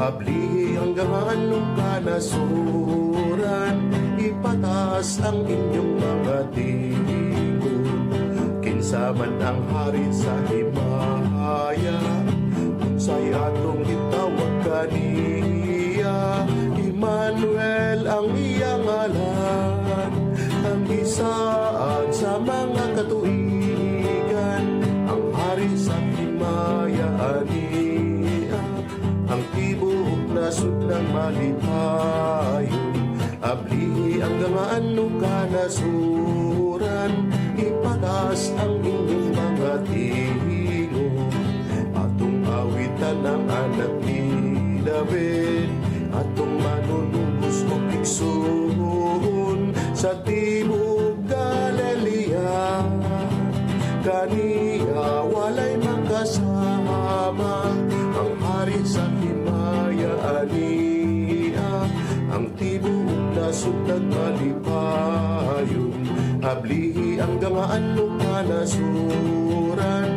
Abli hanggang anong kanasuran, ipataas ang inyong mga tingog. Kinsa man ang hari sa himaya, unsay atong gitawag kaniya. Emmanuel ang iyang ngalan, ang isaad sa mga katuigan, ang hari sa himaya aniya, ang tibuok nasud ng malipayon. Abli ang gangaan kanasuran, ipataas ang inyong mga tingog. Atong awitan ang anak ni David, atong manunubos o piksoon sa tibuok Galilea. Kaniya walay magkasama, ang hari sa himaya aniya, ang tibuok nasud nagmalipayon. Abli ang gangaan kanasuran,